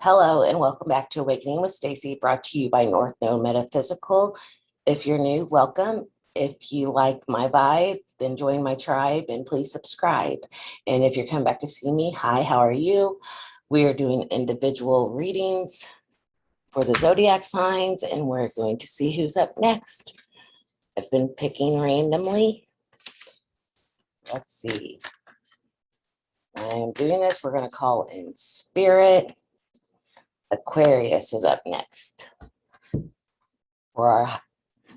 Hello and welcome back to Awakening with Stacy, brought to you by North Node Metaphysical. If you're new, welcome. If you like my vibe, then join my tribe and please subscribe. And if you're coming back to see me, hi, how are you? We are doing individual readings for the zodiac signs, and we're going to see who's up next. I've been picking randomly. Let's see. I'm doing this. We're going to call in spirit. Aquarius is up next. For our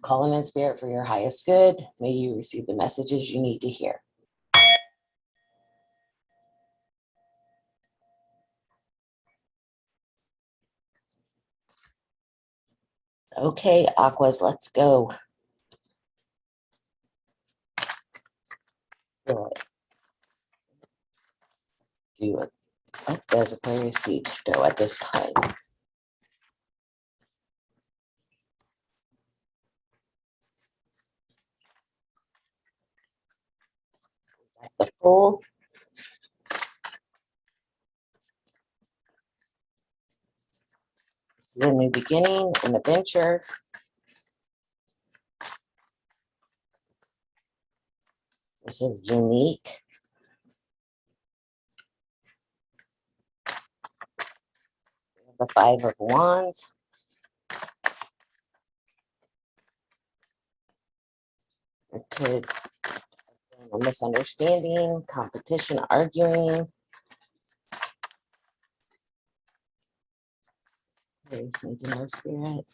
calling in spirit for your highest good, may you receive the messages you need to hear. Okay, Aquas, let's go. Do it. What does Aquarius need to know at this time? The Fool. This is a new beginning, an adventure. This is unique. The Five of Wands. It could be a misunderstanding, competition, arguing. Please need to know spirit.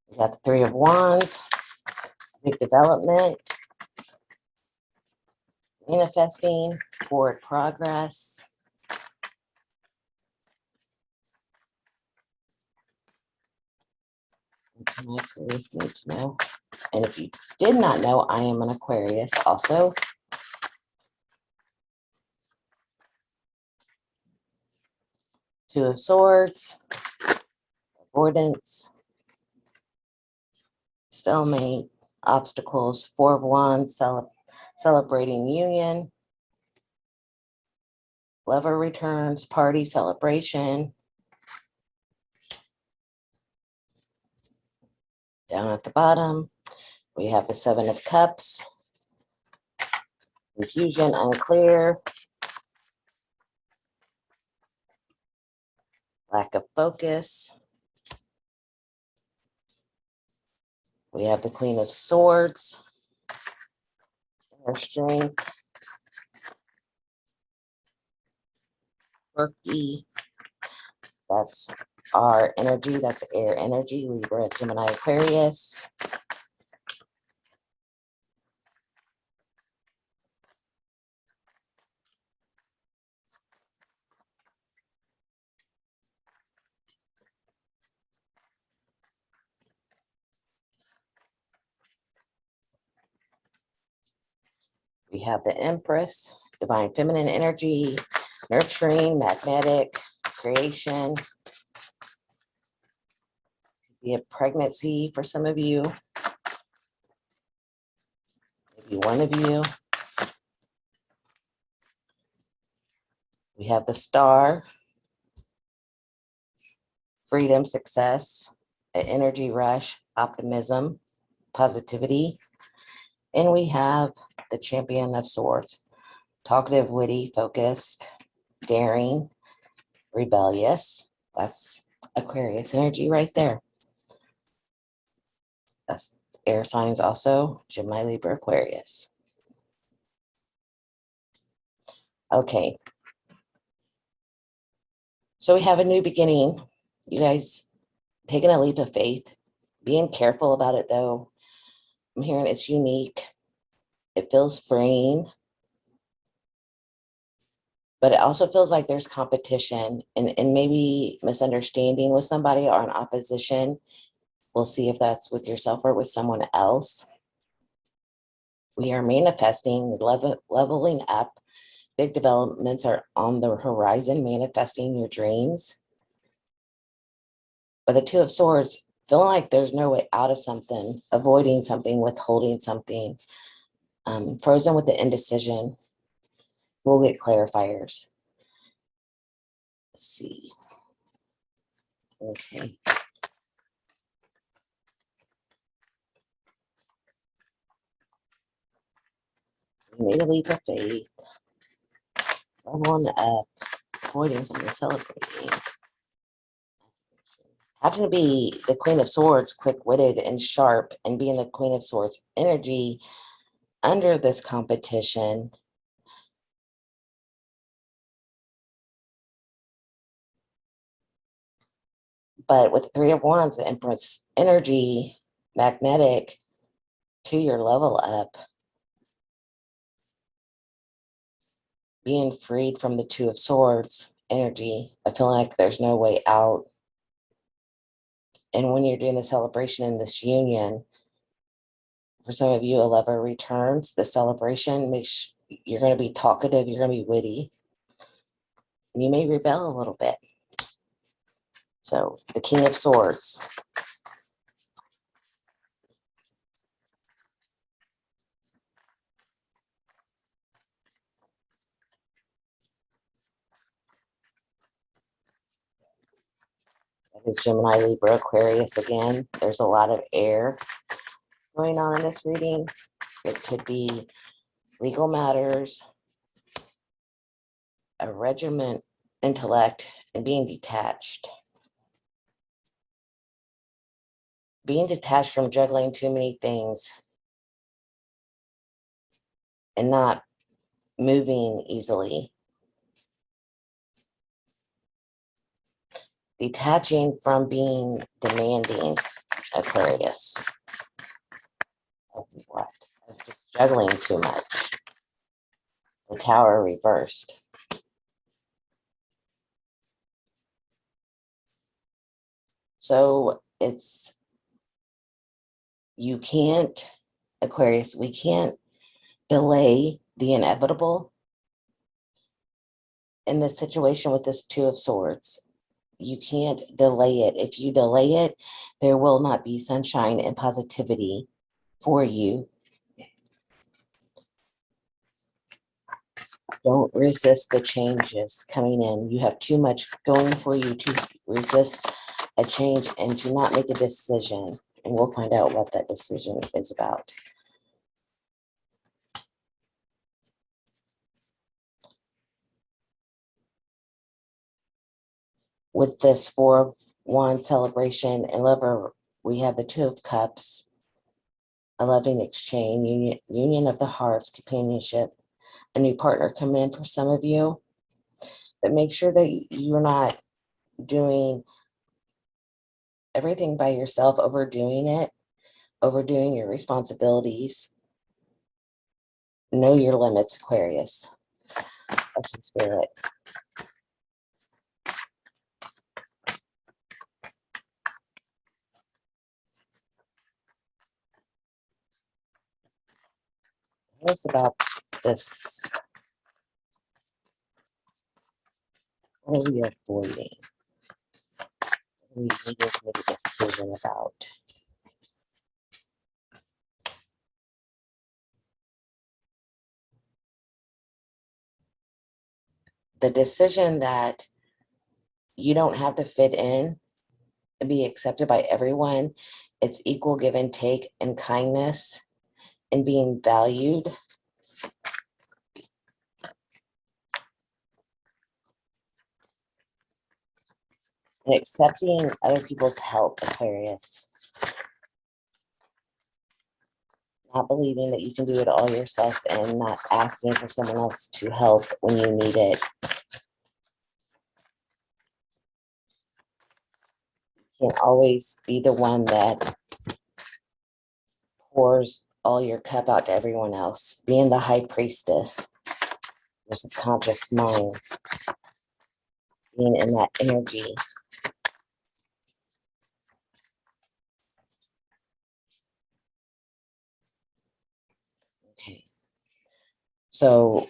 We got the Three of Wands, big development, manifesting, forward progress. My Aquarius need to know. And if you did not know, I am an Aquarius also. Two of Swords, avoidance, stalemate, obstacles, Four of Wands, celebrating union, Lover returns, party, celebration. Down at the bottom, we have the Seven of Cups, confusion, unclear, lack of focus. We have the Queen of Swords, inner strength, quirky. That's our energy. That's air energy. Libra, Gemini, Aquarius. We have the Empress, divine feminine energy, nurturing, magnetic, creation. Be a pregnancy for some of you, maybe one of you. We have the Star, freedom, success, an energy rush, optimism, positivity. And we have the Champion of Swords, talkative, witty, focused, daring, rebellious. That's Aquarius energy right there. That's air signs also, Gemini, Libra, Aquarius. Okay. So we have a new beginning. You guys taking a leap of faith, being careful about it though. I'm hearing it's unique. It feels freeing. But it also feels like there's competition and maybe misunderstanding with somebody or an opposition. We'll see if that's with yourself or with someone else. We are manifesting, leveling up. Big developments are on the horizon, manifesting your dreams. But the Two of Swords, feeling like there's no way out of something, avoiding something, withholding something, frozen with the indecision. We'll get clarifiers. Let's see. Okay. You made a leap of faith. Someone up, avoiding from the celebrating. Having to be the Queen of Swords, quick-witted and sharp, and being the Queen of Swords energy under this competition. But with the Three of Wands, the Empress energy, magnetic to your level up, being freed from the Two of Swords energy, I feel like there's no way out. And when you're doing the celebration in this union, for some of you, a lover returns. The celebration makes you're going to be talkative, you're going to be witty, and you may rebel a little bit. So the King of Swords. That is Gemini, Libra, Aquarius again. There's a lot of air going on in this reading. It could be legal matters, a regiment, intellect, and being detached. Being detached from juggling too many things and not moving easily. Detaching from being demanding, Aquarius. Of what? Of just juggling too much. The Tower reversed. So it's, you can't, Aquarius, we can't delay the inevitable in this situation with this Two of Swords. You can't delay it. If you delay it, there will not be sunshine and positivity for you. Don't resist the changes coming in. You have too much going for you to resist a change and to not make a decision. And we'll find out what that decision is about. With this Four of Wands celebration and lover, we have the Two of Cups, a loving exchange, union of the hearts, companionship, a new partner coming in for some of you. But make sure that you're not doing everything by yourself, overdoing it, overdoing your responsibilities. Know your limits, Aquarius. That's in spirit. What's about this? What are we avoiding? We need to make a decision about. The decision that you don't have to fit in and be accepted by everyone. It's equal give and take and kindness and being valued. And accepting other people's help, Aquarius. Not believing that you can do it all yourself and not asking for someone else to help when you need it. You can't always be the one that pours all your cup out to everyone else. Being the high priestess, your subconscious mind, being in that energy. Okay. So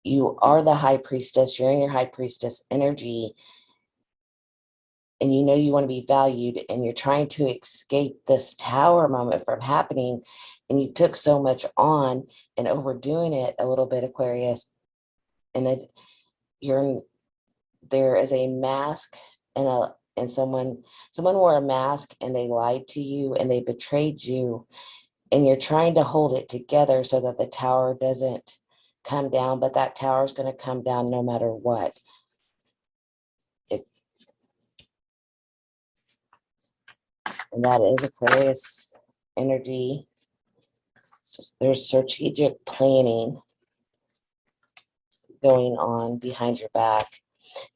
you are the high priestess, you're in your high priestess energy, and you know you want to be valued, and you're trying to escape this tower moment from happening, and you took so much on and overdoing it a little bit, Aquarius, and there is a mask and someone wore a mask and they lied to you and they betrayed you, and you're trying to hold it together so that the tower doesn't come down, but that tower is going to come down no matter what. And that is Aquarius energy. There's strategic planning going on behind your back,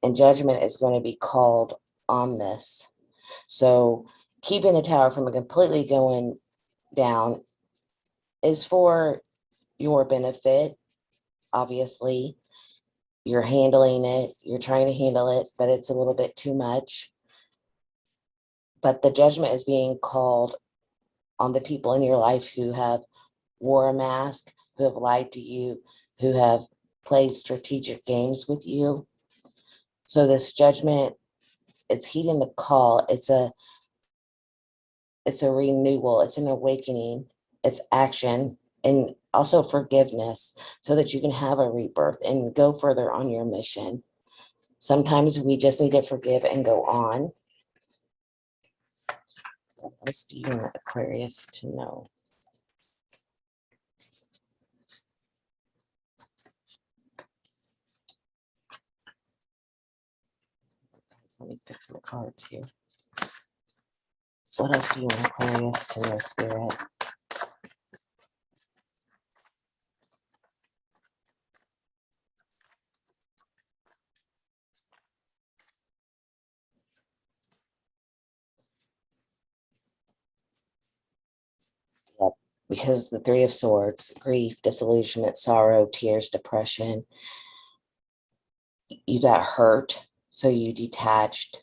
and judgment is going to be called on this. So keeping the tower from completely going down is for your benefit. Obviously, you're handling it, you're trying to handle it, but it's a little bit too much. But the judgment is being called on the people in your life who have wore a mask, who have lied to you, who have played strategic games with you. So this judgment, it's heeding the call. It's a renewal. It's an awakening. It's action, and also forgiveness, so that you can have a rebirth and go further on your mission. Sometimes we just need to forgive and go on. What else do you want Aquarius to know? Let me fix my cards here. What else do you want Aquarius to know, Spirit? Yep. Because the Three of Swords, grief, disillusionment, sorrow, tears, depression. You got hurt, so you detached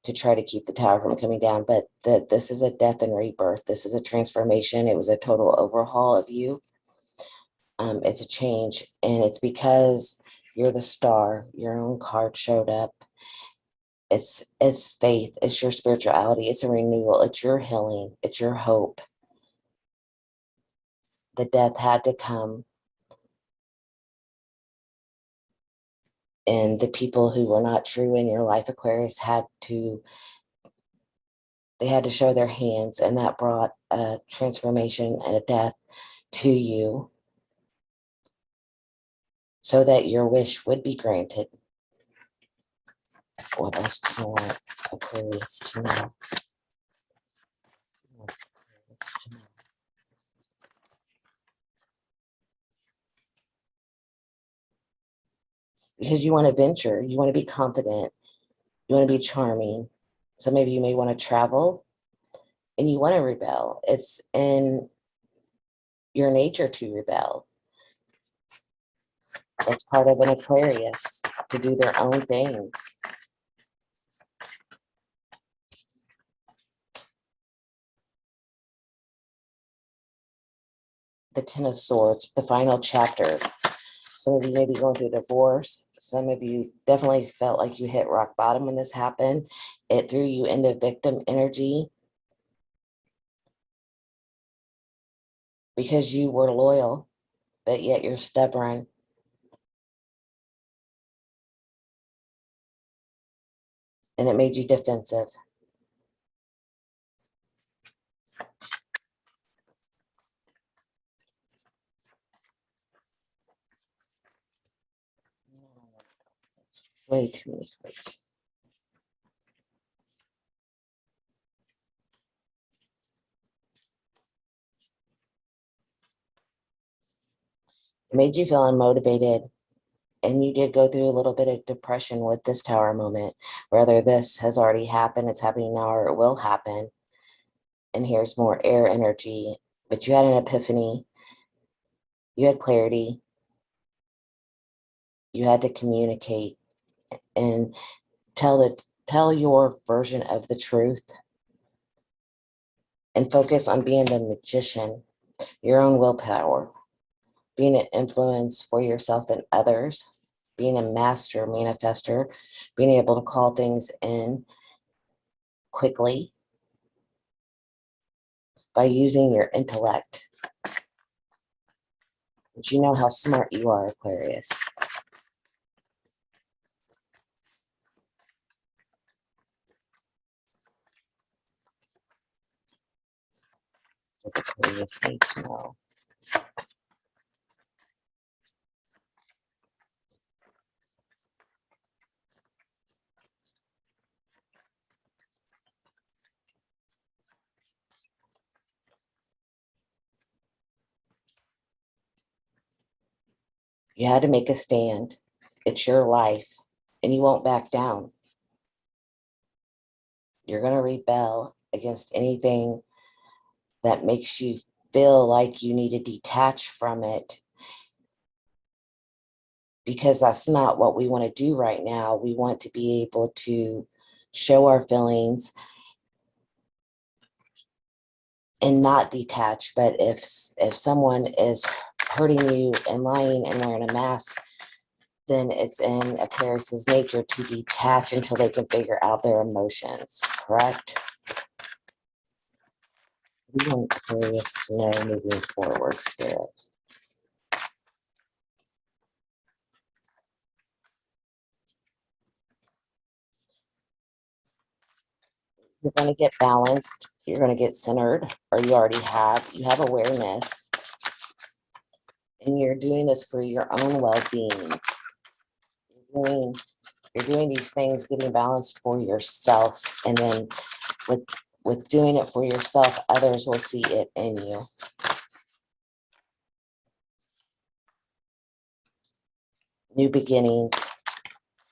to try to keep the tower from coming down. But this is a death and rebirth. This is a transformation. It was a total overhaul of you. It's a change, and it's because you're the star. Your own card showed up. It's faith. It's your spirituality. It's a renewal. It's your healing. It's your hope. The death had to come, and the people who were not true in your life, Aquarius, they had to show their hands, and that brought a transformation and a death to you so that your wish would be granted. What else do you want Aquarius to know? Because you want to venture, you want to be confident, you want to be charming. Some of you may want to travel and you want to rebel. It's in your nature to rebel. That's part of an Aquarius, to do their own thing. The Ten of Swords, the final chapter. Some of you may be going through a divorce. Some of you definitely felt like you hit rock bottom when this happened. It threw you into victim energy because you were loyal, but yet you're stubborn. And it made you defensive. Way too many cards. It made you feel unmotivated. And you did go through a little bit of depression with this tower moment. Whether this has already happened, it's happening now, or it will happen. And here's more air energy. But you had an epiphany. You had clarity. You had to communicate and tell your version of the truth, and focus on being the magician, your own willpower, being an influence for yourself and others, being a master manifester, being able to call things in quickly by using your intellect. But you know how smart you are, Aquarius. Does Aquarius need to know? You had to make a stand. It's your life, and you won't back down. You're going to rebel against anything that makes you feel like you need to detach from it, because that's not what we want to do right now. We want to be able to show our feelings and not detach. But if someone is hurting you and lying and wearing a mask, then it's in Aquarius's nature to detach until they can figure out their emotions, correct? We want Aquarius to know moving forward, Spirit. You're going to get balanced. You're going to get centered, or you already have. You have awareness. And you're doing this for your own well-being. You're doing these things, getting balanced for yourself. And then with doing it for yourself, others will see it in you. New beginnings,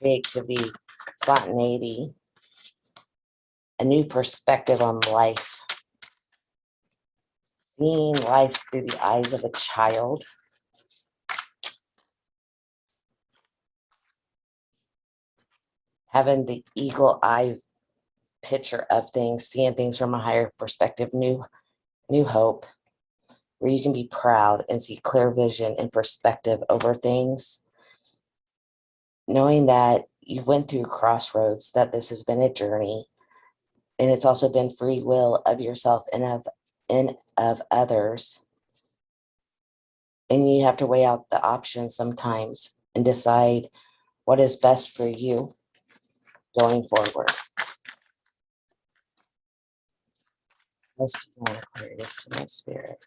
creativity, spontaneity, a new perspective on life, seeing life through the eyes of a child, having the eagle eye picture of things, seeing things from a higher perspective, new hope, where you can be proud and see clear vision and perspective over things, knowing that you've went through crossroads, that this has been a journey, and it's also been free will of yourself and of others. And you have to weigh out the options sometimes and decide what is best for you going forward. Most people Aquarius to my spirit.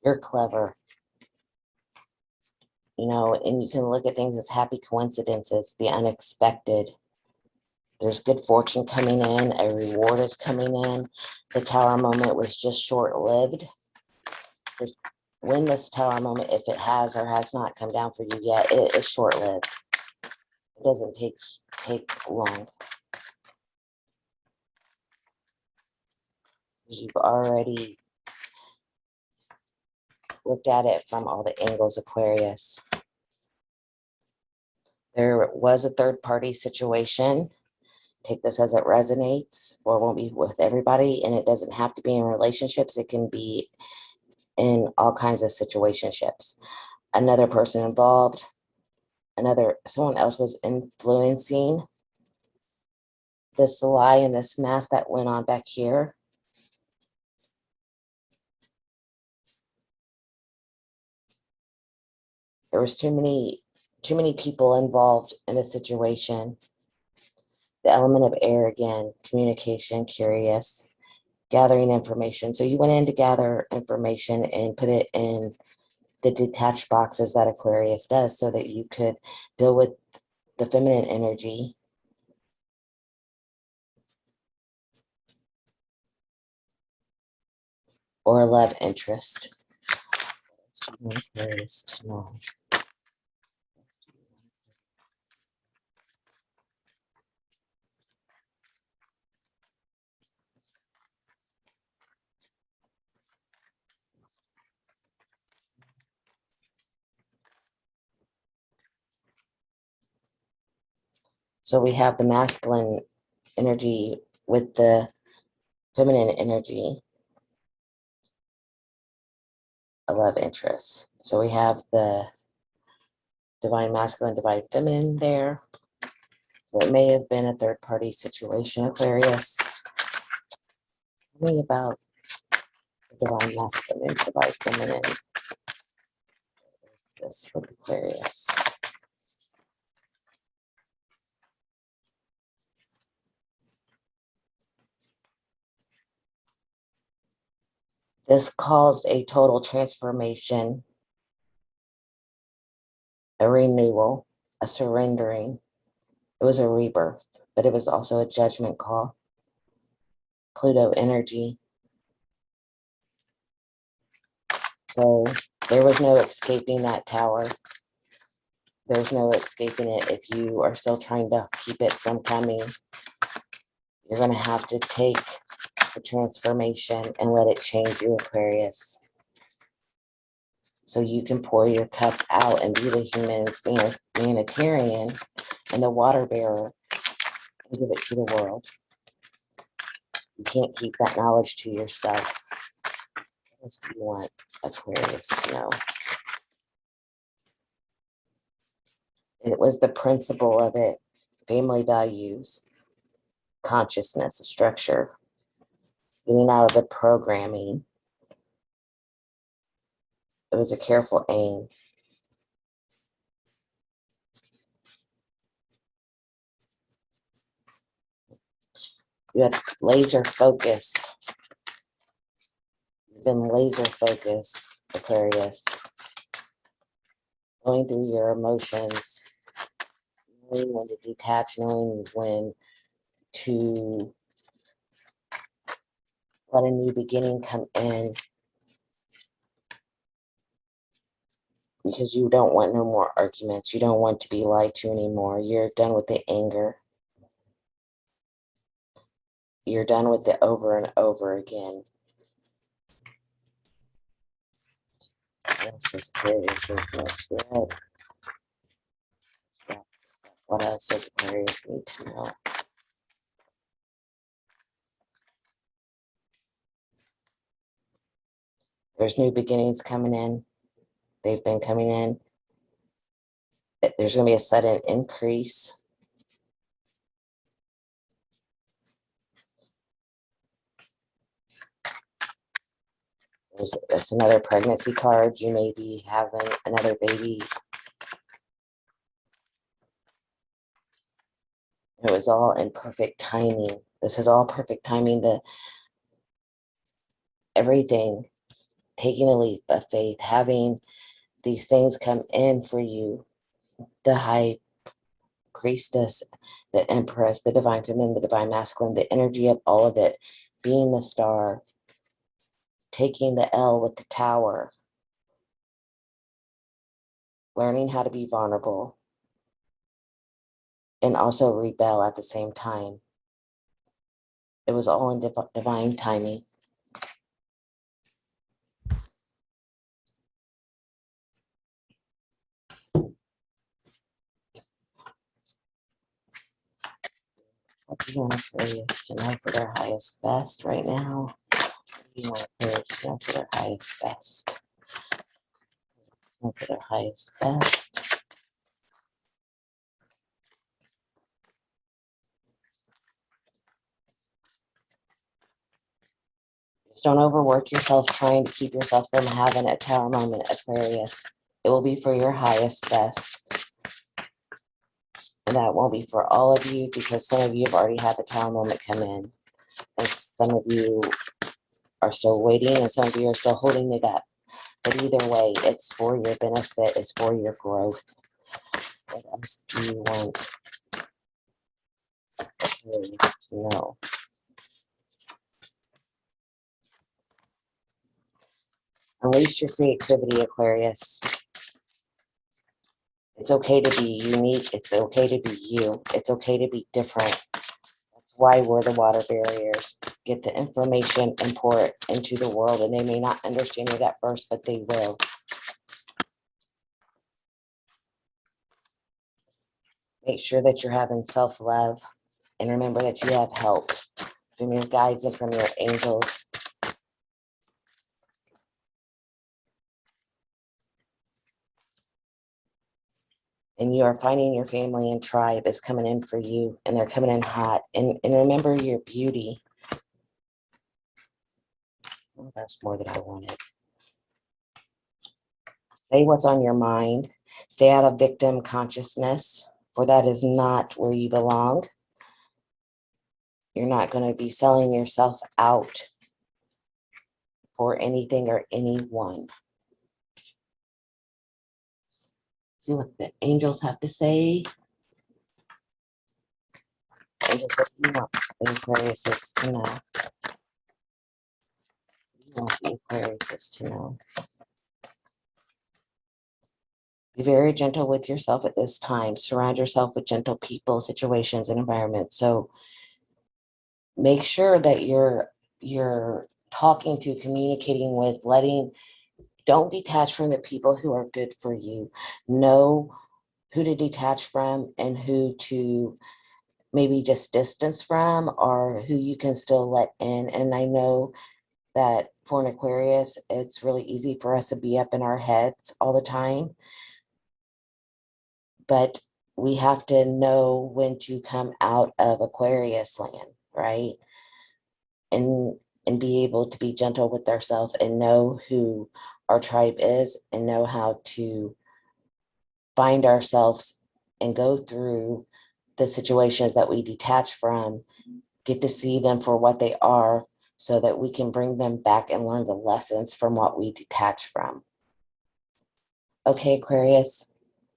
You're clever, and you can look at things as happy coincidences, the unexpected. There's good fortune coming in, a reward is coming in. The tower moment was just short-lived. When this tower moment, if it has or has not come down for you yet, it is short-lived. It doesn't take long. You've already looked at it from all the angles, Aquarius. There was a third-party situation. Take this as it resonates, or it won't be with everybody, and it doesn't have to be in relationships. It can be in all kinds of situationships. Another person involved, someone else was influencing this lie and this mask that went on back here. There was too many people involved in the situation. The element of air again, communication, curious, gathering information. So you went in to gather information and put it in the detached boxes that Aquarius does, so that you could deal with the feminine energy. Or a love interest. Aquarius to know. So we have the masculine energy with the feminine energy. a love interest. So we have the divine masculine, divine feminine there. So it may have been a third party situation, Aquarius. Tell me about the divine masculine, divine feminine. What is this with Aquarius? This caused a total transformation, a renewal, a surrendering. It was a rebirth, but it was also a judgment call. Pluto energy. So there was no escaping that tower. There's no escaping it if you are still trying to keep it from coming. You're going to have to take the transformation and let it change you, Aquarius. So you can pour your cup out and be the humanitarian and the water bearer and give it to the world. You can't keep that knowledge to yourself. What else do you want Aquarius to know? It was the principle of it, family values, consciousness, structure, getting out of the programming. It was a careful aim. You have laser focus. You've been laser focused, Aquarius. Going through your emotions, knowing when to detach, knowing when to let a new beginning come in, because you don't want no more arguments. You don't want to be lied to anymore. You're done with the anger. You're done with it over and over again. What else is Aquarius in this? What else does Aquarius need to know? There's new beginnings coming in. They've been coming in. There's going to be a sudden increase. That's another pregnancy card. You may be having another baby. It was all in perfect timing. This is all perfect timing. Everything, taking a leap of faith, having these things come in for you. The high priestess, the empress, the divine feminine, the divine masculine, the energy of all of it, being the star, taking the L with the tower, learning how to be vulnerable, and also rebel at the same time. It was all in divine timing. What do you want Aquarius to know for their highest best right now? What do you want Aquarius to know for their highest best? Know for their highest best. Just don't overwork yourself trying to keep yourself from having a tower moment, Aquarius. It will be for your highest best. And that won't be for all of you, because some of you have already had the tower moment come in. And some of you are still waiting, and some of you are still holding it up. But either way, it's for your benefit, it's for your growth. What else do you want Aquarius to know? Unleash your creativity, Aquarius. It's okay to be unique. It's okay to be you. It's okay to be different. That's why we're the water barriers. Get the information and pour it into the world. And they may not understand it at first, but they will. Make sure that you're having self-love. And remember that you have help from your guides and from your angels. And you are finding your family and tribe is coming in for you, and they're coming in hot. And remember your beauty. Oh, that's more than I wanted. Say what's on your mind. Stay out of victim consciousness, for that is not where you belong. You're not going to be selling yourself out for anything or anyone. See what the angels have to say. Angels, what do you want the Aquariuses to know? You want the Aquariuses to know. Be very gentle with yourself at this time. Surround yourself with gentle people, situations, and environments. So make sure that you're talking to, communicating with, don't detach from the people who are good for you. Know who to detach from and who to maybe just distance from, or who you can still let in. And I know that for an Aquarius, it's really easy for us to be up in our heads all the time. But we have to know when to come out of Aquarius land, right? And be able to be gentle with ourselves and know who our tribe is and know how to find ourselves and go through the situations that we detach from, get to see them for what they are so that we can bring them back and learn the lessons from what we detach from. Okay, Aquarius,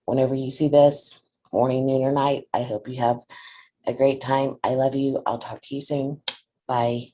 whenever you see this, morning, noon, or night, I hope you have a great time. I love you. I'll talk to you soon. Bye.